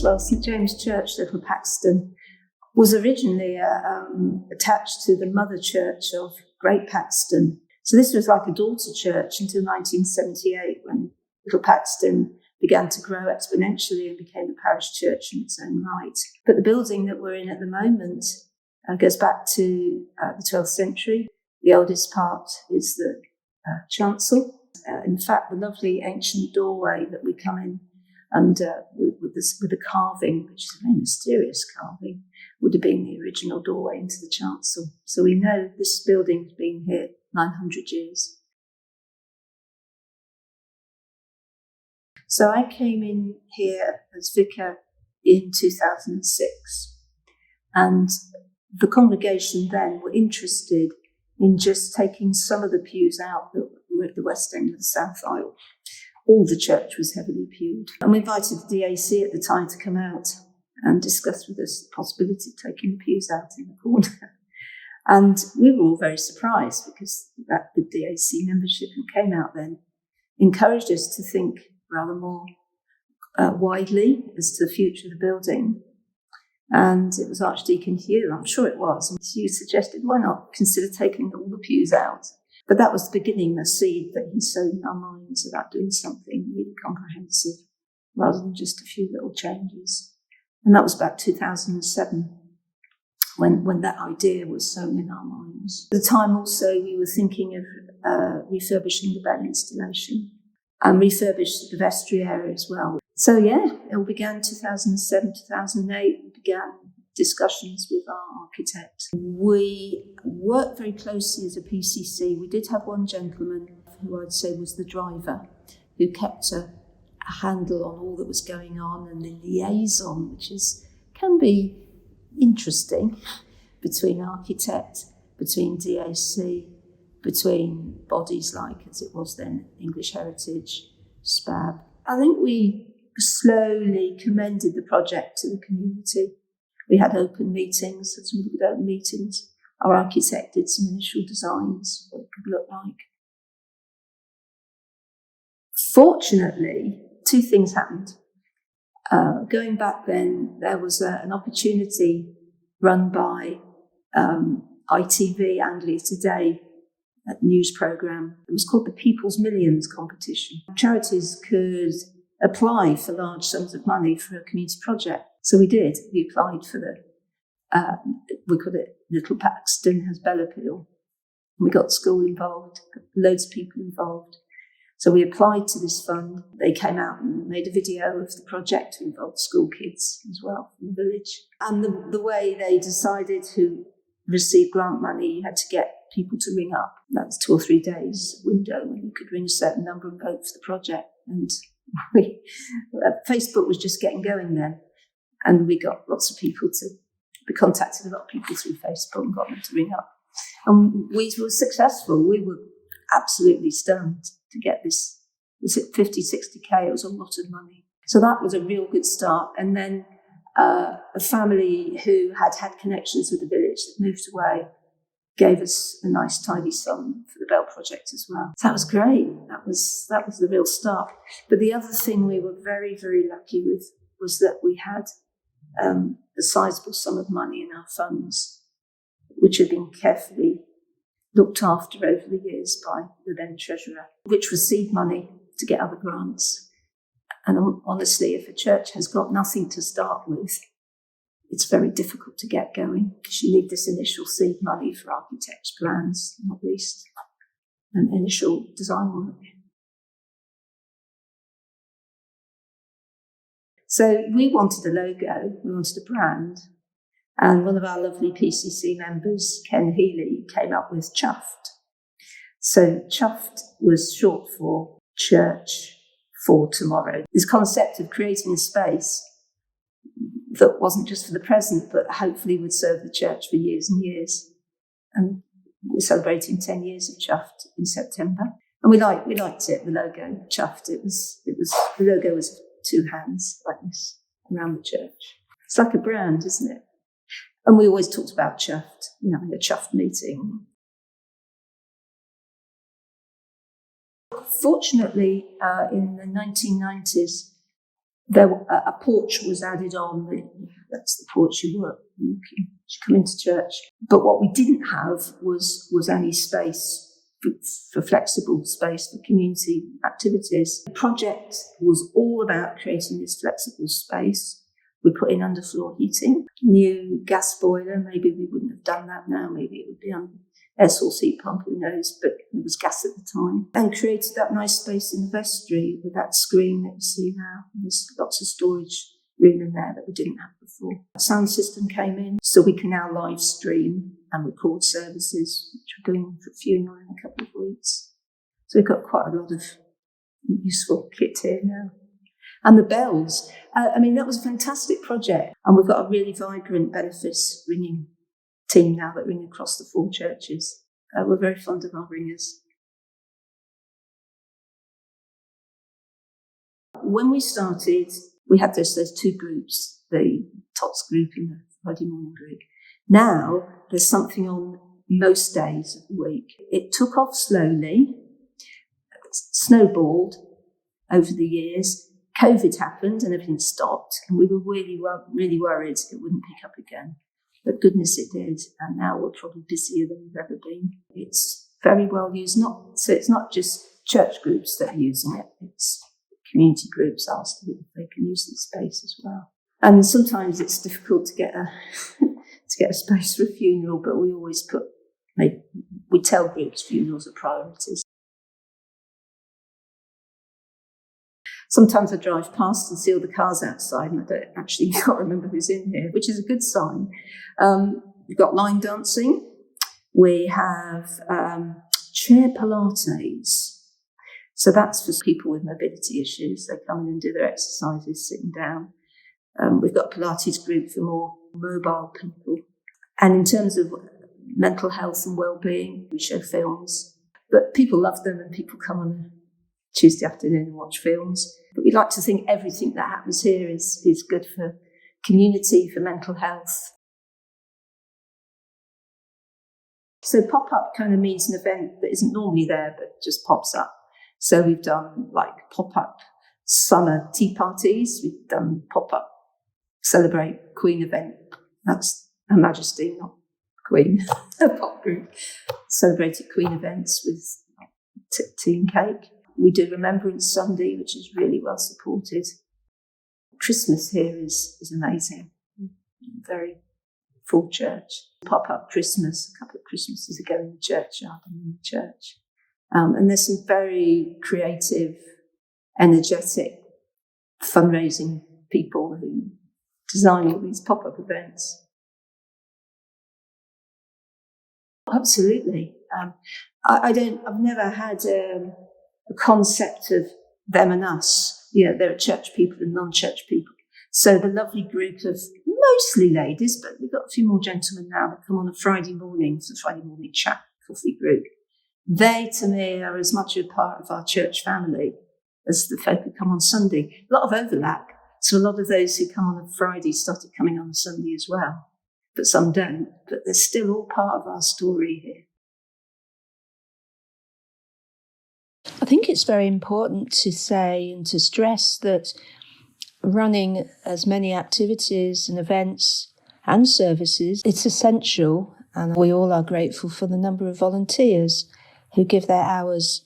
Well, St James Church, Little Paxton, was originally attached to the mother church of Great Paxton. So this was like a daughter church until 1978, when Little Paxton began to grow exponentially and became a parish church in its own right. But the building that we're in at the moment goes back to the 12th century. The oldest part is the chancel. In fact, the lovely ancient doorway that we come in under with the carving, which is a very mysterious carving, would have been the original doorway into the chancel. So we know this building's been here 900 years. So I came in here as vicar in 2006, and the congregation then were interested in just taking some of the pews out that were at the west end of the south aisle. All the church was heavily pewed. And we invited the DAC at the time to come out and discuss with us the possibility of taking the pews out in the corner. And we were all very surprised, because the DAC membership who came out then encouraged us to think rather more widely as to the future of the building. And it was Archdeacon Hugh, I'm sure it was, and Hugh suggested, why not consider taking all the pews out? But that was the beginning, the seed that he sowed in our minds about doing something really comprehensive rather than just a few little changes. And that was about 2007 when that idea was sown in our minds. At the time also we were thinking of refurbishing the bell installation and refurbish the vestry area as well. So yeah, it all began 2007, 2008. We began discussions with our architect. We worked very closely as a PCC. We did have one gentleman who I'd say was the driver, who kept a handle on all that was going on, and the liaison, which can be interesting, between architect, between DAC, between bodies like, as it was then, English Heritage, SPAB. I think we slowly commended the project to the community. We had open meetings, had some good open meetings. Our architect did some initial designs, what it could look like. Fortunately, two things happened. Going back then, there was an opportunity run by ITV, Anglia Today, a news programme. It was called the People's Millions competition. Charities could apply for large sums of money for a community project. So we did. We applied for we called it Little Paxton Has Bell Appeal. We got the school involved, got loads of people involved. So we applied to this fund. They came out and made a video of the project to involve school kids as well from the village. And the way they decided who received grant money, you had to get people to ring up. That was 2 or 3 days window when you could ring a certain number and vote for the project. And Facebook was just getting going then. And we got lots of people we contacted a lot of people through Facebook and got them to ring up. And we were successful. We were absolutely stunned to get this. Was it 50, 60K? It was a lot of money. So that was a real good start. And then a family who had connections with the village that moved away gave us a nice tidy sum for the Bell project as well. So that was great. That was the real start. But the other thing we were very, very lucky with was that we had a sizable sum of money in our funds, which had been carefully looked after over the years by the then treasurer, which was seed money to get other grants. And honestly, if a church has got nothing to start with, it's very difficult to get going, because you need this initial seed money for architects' plans, not least, and initial design work. So we wanted a logo, we wanted a brand, and one of our lovely PCC members, Ken Healy, came up with Chuffed. So Chuffed was short for Church for Tomorrow. This concept of creating a space that wasn't just for the present, but hopefully would serve the church for years and years. And we're celebrating 10 years of Chuffed in September. And we liked it, the logo, Chuffed. The logo was 2 hands like this around the church. It's like a brand, isn't it? And we always talked about Chuffed, having a Chuffed meeting. Fortunately, in the 1990s, A porch was added on. That's the porch you come into church. But what we didn't have was any space for flexible space for community activities. The project was all about creating this flexible space. We put in underfloor heating, new gas boiler. Maybe we wouldn't have done that now. Maybe it would be on air source heat pump, who knows, but it was gas at the time. And created that nice space in the vestry with that screen that you see now. There's lots of storage room in there that we didn't have before. The sound system came in, so we can now live stream and record services, which we're doing for funeral in a couple of weeks. So we've got quite a lot of useful kit here now. And the bells, that was a fantastic project. And we've got a really vibrant benefice ringing team now that ring across the 4 churches. We're very fond of our ringers. When we started, we had those 2 groups, the TOTS group and the Friday morning group. Now there's something on most days of the week. It took off slowly, snowballed over the years. COVID happened and everything stopped, and we were really worried it wouldn't pick up again. But goodness it did, and now we're probably busier than we've ever been. It's very well used. So it's not just church groups that are using it, it's community groups asking if they can use the space as well. And sometimes it's difficult to get a space for a funeral, but we always we tell groups funerals are priorities. Sometimes I drive past and see all the cars outside and I can't remember who's in here, which is a good sign. We've got line dancing. We have chair Pilates. So that's for people with mobility issues. They come in and do their exercises sitting down. We've got a Pilates group for more mobile people. And in terms of mental health and well-being, we show films. But people love them and people come on a Tuesday afternoon and watch films. But we like to think everything that happens here is good for community, for mental health. So pop-up kind of means an event that isn't normally there but just pops up. So we've done like pop-up summer tea parties. We've done pop-up celebrate Queen event. That's Her Majesty, not Queen, a pop group. Celebrated Queen events with tea and cake. We do Remembrance Sunday, which is really well supported. Christmas here is amazing. Very full church. Pop-up Christmas, a couple of Christmases ago in the churchyard and in the church. And there's some very creative, energetic, fundraising people who design all these pop-up events. Absolutely. I've never had a concept of them and us. There are church people and non-church people. So the lovely group of mostly ladies, but we've got a few more gentlemen now that come on a Friday morning. It's a Friday morning chat coffee group. They, to me, are as much a part of our church family as the folk who come on Sunday. A lot of overlap. So a lot of those who come on a Friday started coming on a Sunday as well. But some don't. But they're still all part of our story here. I think it's very important to say and to stress that running as many activities and events and services, it's essential, and we all are grateful for the number of volunteers who give their hours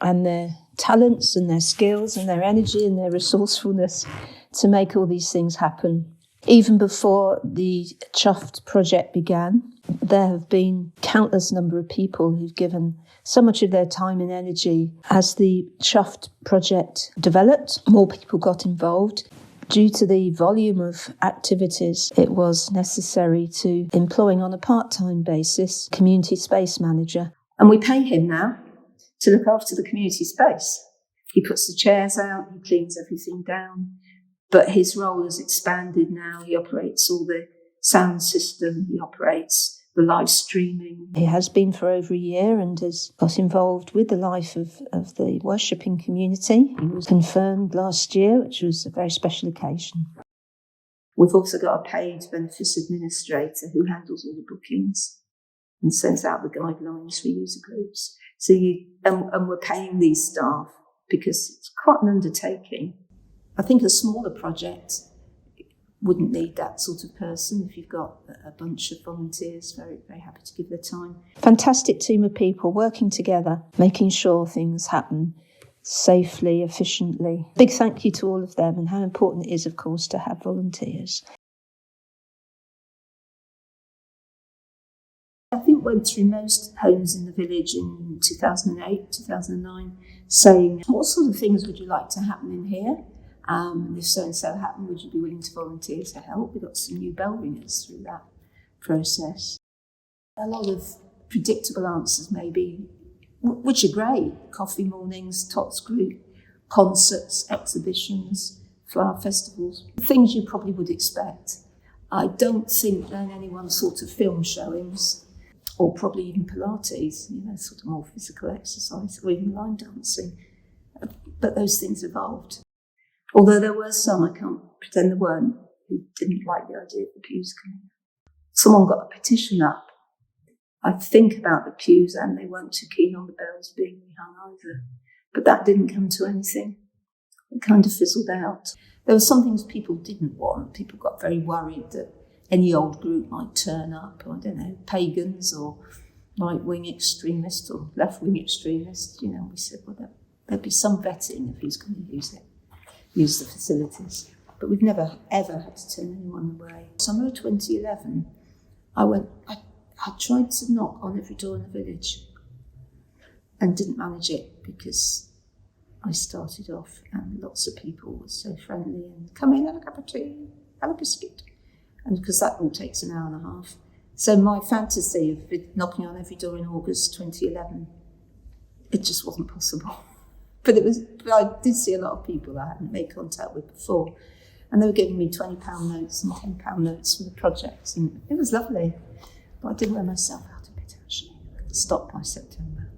and their talents and their skills and their energy and their resourcefulness to make all these things happen. Even before the Chuffed project began, there have been countless number of people who've given so much of their time and energy. As the Chuffed project developed, more people got involved. Due to the volume of activities, it was necessary to employing on a part-time basis community space manager. And we pay him now to look after the community space. He puts the chairs out, he cleans everything down. But his role has expanded now. He operates all the sound system, he operates the live streaming. He has been for over a year and has got involved with the life of the worshipping community. He was confirmed last year, which was a very special occasion. We've also got a paid benefice administrator who handles all the bookings and sends out the guidelines for user groups. So and we're paying these staff because it's quite an undertaking. I think a smaller project wouldn't need that sort of person. If you've got a bunch of volunteers, very, very happy to give their time. Fantastic team of people working together, making sure things happen safely, efficiently. Big thank you to all of them, and how important it is, of course, to have volunteers. I think went through most homes in the village in 2008, 2009, saying, what sort of things would you like to happen in here? And if so-and-so happened, would you be willing to volunteer to help? We got some new bell ringers through that process. A lot of predictable answers maybe, which are great. Coffee mornings, Tots group, concerts, exhibitions, flower festivals, things you probably would expect. I don't think there are any one sort of film showings, or probably even Pilates, sort of more physical exercise, or even line dancing. But those things evolved. Although there were some, I can't pretend there weren't, who didn't like the idea of the pews coming. Someone got a petition up, I think, about the pews, and they weren't too keen on the bells being rehung either. But that didn't come to anything. It kind of fizzled out. There were some things people didn't want. People got very worried that any old group might turn up, I don't know, pagans or right-wing extremists or left-wing extremists. We said, well, there'd be some vetting of who's going to use the facilities. But we've never, ever had to turn anyone away. Summer of 2011, I tried to knock on every door in the village and didn't manage it because I started off and lots of people were so friendly and come in, have a cup of tea, have a biscuit. And because that all takes an hour and a half. So my fantasy of knocking on every door in August 2011, it just wasn't possible. But I did see a lot of people I hadn't made contact with before. And they were giving me £20 notes and £10 notes for the project. And it was lovely. But I did wear myself out a bit, actually. I stopped by September.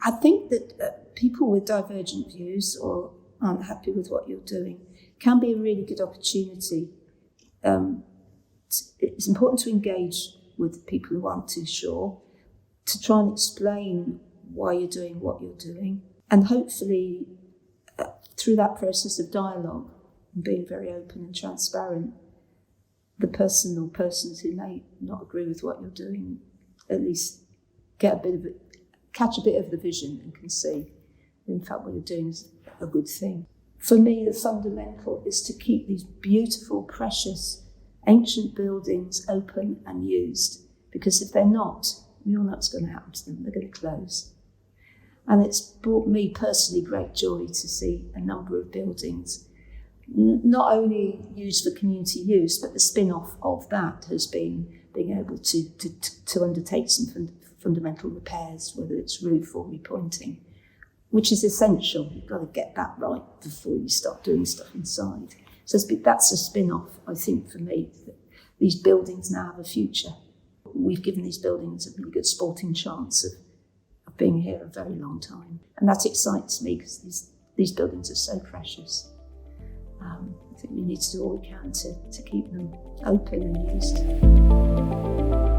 I think that people with divergent views or aren't happy with what you're doing can be a really good opportunity. It's important to engage with people who aren't too sure, to try and explain why you're doing what you're doing, and hopefully through that process of dialogue and being very open and transparent, the person or persons who may not agree with what you're doing at least catch a bit of the vision and can see, in fact, what you're doing is a good thing. For me, the fundamental is to keep these beautiful, precious, ancient buildings open and used, because if they're not, we all know what's going to happen to them. They're going to close. And it's brought me personally great joy to see a number of buildings not only used for community use, but the spin-off of that has been being able to undertake some fundamental repairs, whether it's roof or repointing, which is essential. You've got to get that right before you start doing stuff inside. So that's a spin-off, I think, for me. These buildings now have a future. We've given these buildings a really good sporting chance of being here a very long time. And that excites me because these buildings are so precious. I think we need to do all we can to keep them open and used.